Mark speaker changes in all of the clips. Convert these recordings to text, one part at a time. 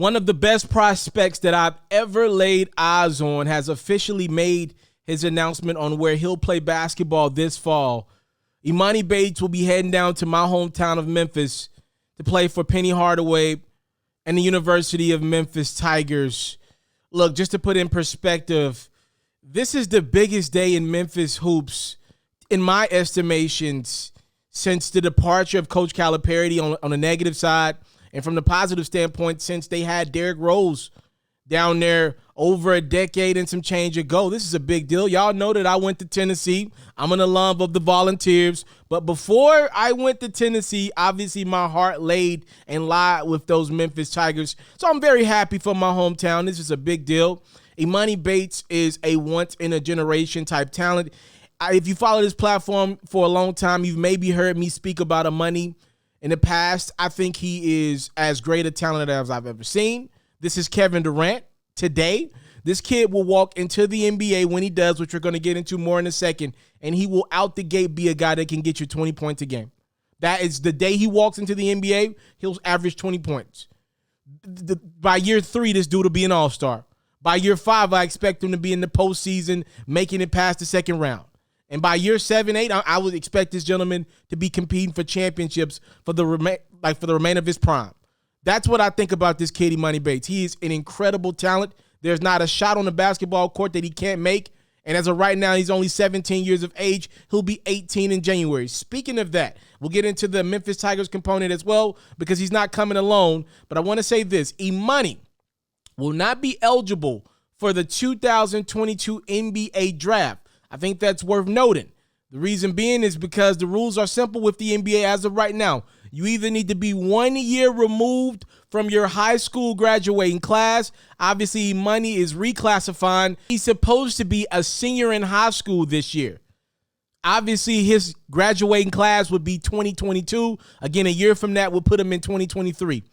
Speaker 1: One of the best prospects that I've ever laid eyes on has officially made his announcement on where he'll play basketball this fall. Emoni Bates will be heading down to my hometown of Memphis to play for Penny Hardaway and the University of Memphis Tigers. Look, just to put in perspective, this is the biggest day in Memphis hoops, in my estimations, since the departure of Coach Calipari on the negative side, and from the positive standpoint, since they had Derrick Rose down there over a decade and some change ago. This is a big deal. Y'all know that I went to Tennessee. I'm an alum of the Volunteers. But before I went to Tennessee, obviously my heart laid and lied with those Memphis Tigers. So I'm very happy for my hometown. This is a big deal. Emoni Bates is a once-in-a-generation type talent. If you follow this platform for a long time, you've maybe heard me speak about Emoni in the past. I think he is as great a talent as I've ever seen. This is Kevin Durant today. This kid will walk into the NBA when he does, which we're going to get into more in a second, and he will out the gate be a guy that can get you 20 points a game. That is the day he walks into the NBA, he'll average 20 points. By year 3, this dude will be an all-star. By year 5, I expect him to be in the postseason, making it past the second round. And by year 7, 8, I would expect this gentleman to be competing for championships for the remainder of his prime. That's what I think about this kid, Emoni Bates. He is an incredible talent. There's not a shot on the basketball court that he can't make. And as of right now, he's only 17 years of age. He'll be 18 in January. Speaking of that, we'll get into the Memphis Tigers component as well because he's not coming alone. But I want to say this. Emoni will not be eligible for the 2022 NBA draft. I think that's worth noting. The reason being is because the rules are simple with the NBA as of right now. You either need to be 1 year removed from your high school graduating class. Obviously, Emoni is reclassifying. He's supposed to be a senior in high school this year. Obviously, his graduating class would be 2022. Again, a year from that would put him in 2023.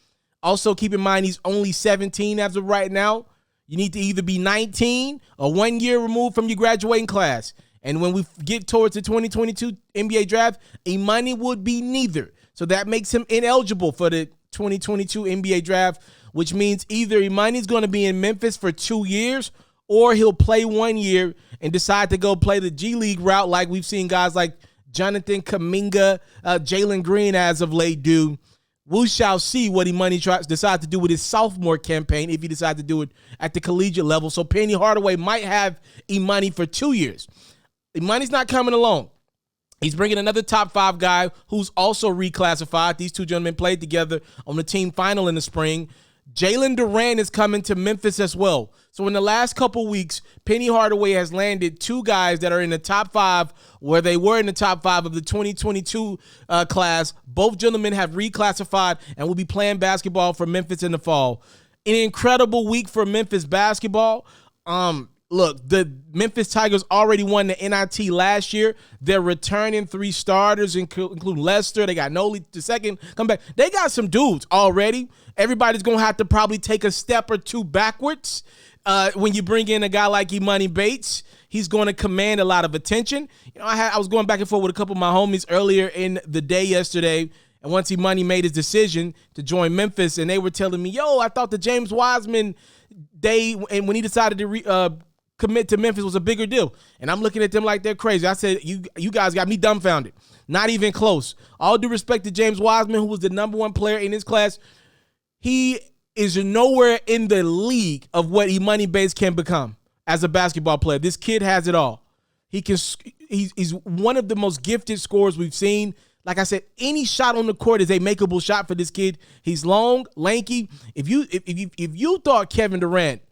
Speaker 1: Also, keep in mind, he's only 17 as of right now. You need to either be 19 or 1 year removed from your graduating class. And when we get towards the 2022 NBA draft, Emoni would be neither. So that makes him ineligible for the 2022 NBA draft, which means either Emoni's going to be in Memphis for 2 years or he'll play 1 year and decide to go play the G League route like we've seen guys like Jonathan Kuminga, Jalen Green as of late do. We shall see what Emoni decides to do with his sophomore campaign if he decides to do it at the collegiate level. So Penny Hardaway might have Emoni for 2 years. Emoni's not coming alone. He's bringing another top 5 guy who's also reclassified. These two gentlemen played together on the team final in the spring. Jalen Durant is coming to Memphis as well. So in the last couple weeks, Penny Hardaway has landed 2 guys that are in the top 5 where they were in the top 5 of the 2022 class. Both gentlemen have reclassified and will be playing basketball for Memphis in the fall. An incredible week for Memphis basketball. Look, the Memphis Tigers already won the NIT last year. They're returning 3 starters, including Lester. They got Noli the second come back. They got some dudes already. Everybody's going to have to probably take a step or 2 backwards when you bring in a guy like Emoni Bates. He's going to command a lot of attention. You know, I was going back and forth with a couple of my homies earlier in the day yesterday, and once Emoni made his decision to join Memphis, and they were telling me, yo, I thought the James Wiseman day, and when he decided to commit to Memphis was a bigger deal. And I'm looking at them like they're crazy. I said, you guys got me dumbfounded. Not even close. All due respect to James Wiseman, who was the #1 player in his class. He is nowhere in the league of what Emoni Bates can become as a basketball player. This kid has it all. He's one of the most gifted scorers we've seen. Like I said, any shot on the court is a makeable shot for this kid. He's long, lanky. If you thought Kevin Durant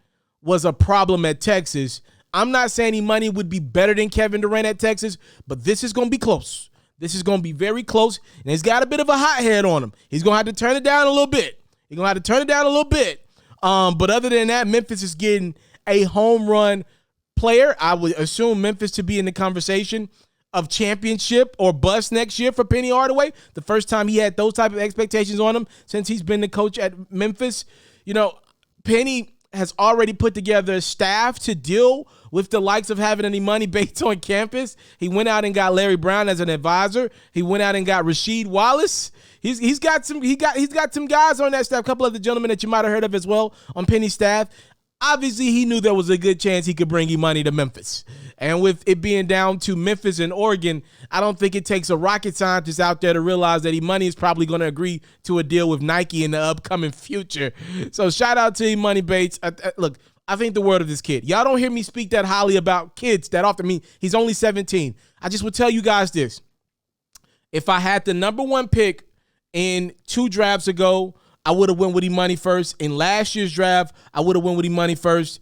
Speaker 1: was a problem at Texas, I'm not saying Emoni would be better than Kevin Durant at Texas, but this is going to be close. This is going to be very close, and he's got a bit of a hot head on him. He's going to have to turn it down a little bit. But other than that, Memphis is getting a home run player. I would assume Memphis to be in the conversation of championship or bust next year for Penny Hardaway. The first time he had those type of expectations on him since he's been the coach at Memphis. You know, Penny has already put together a staff to deal with the likes of having an Emoni Bates on campus. He went out and got Larry Brown as an advisor. He went out and got Rasheed Wallace. He's got some guys on that staff, a couple of the gentlemen that you might have heard of as well on Penny's staff. Obviously, he knew there was a good chance he could bring Emoni to Memphis. And with it being down to Memphis and Oregon, I don't think it takes a rocket scientist out there to realize that Emoni is probably going to agree to a deal with Nike in the upcoming future. So shout out to Emoni Bates. Look, I think the word of this kid. Y'all don't hear me speak that highly about kids that often. I mean, he's only 17. I just would tell you guys this. If I had the number 1 pick in 2 drafts ago, I would have went with Emoni first. In last year's draft, I would have went with Emoni first.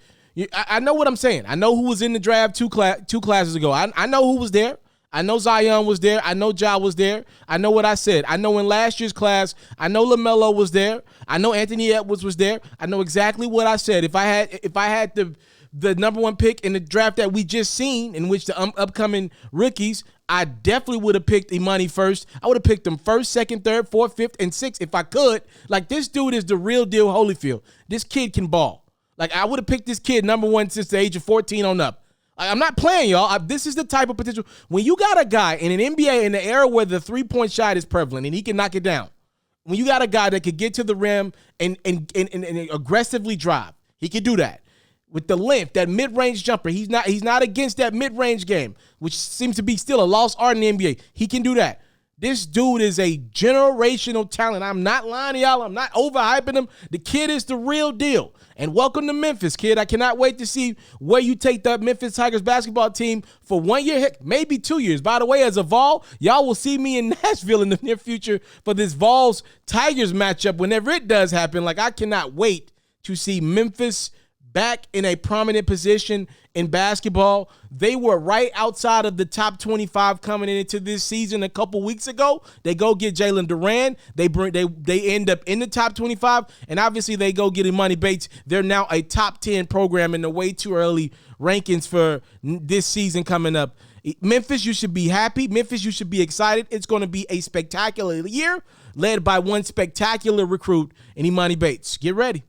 Speaker 1: I know what I'm saying. I know who was in the draft two classes ago. I know who was there. I know Zion was there. I know Ja was there. I know what I said. I know in last year's class, I know LaMelo was there. I know Anthony Edwards was there. I know exactly what I said. If I had the number 1 pick in the draft that we just seen, in which the upcoming rookies, I definitely would have picked Emoni first. I would have picked him first, second, third, fourth, fifth, and sixth if I could. Like, this dude is the real deal Holyfield. This kid can ball. Like, I would have picked this kid number 1 since the age of 14 on up. I'm not playing, y'all. This is the type of potential. When you got a guy in an NBA in the era where the 3-point shot is prevalent and he can knock it down, when you got a guy that could get to the rim and aggressively drive, he can do that. With the length, that mid-range jumper, he's not against that mid-range game, which seems to be still a lost art in the NBA. He can do that. This dude is a generational talent. I'm not lying to y'all. I'm not overhyping him. The kid is the real deal. And welcome to Memphis, kid. I cannot wait to see where you take the Memphis Tigers basketball team for 1 year, heck, maybe 2 years. By the way, as a Vol, y'all will see me in Nashville in the near future for this Vols-Tigers matchup whenever it does happen. Like, I cannot wait to see Memphis back in a prominent position in basketball. They were right outside of the top 25 coming into this season a couple weeks ago. They go get Jalen Duran. They end up in the top 25, and obviously they go get Emoni Bates. They're now a top 10 program in the way too early rankings for this season coming up. Memphis, you should be happy. Memphis, you should be excited. It's going to be a spectacular year led by one spectacular recruit in Emoni Bates. Get ready.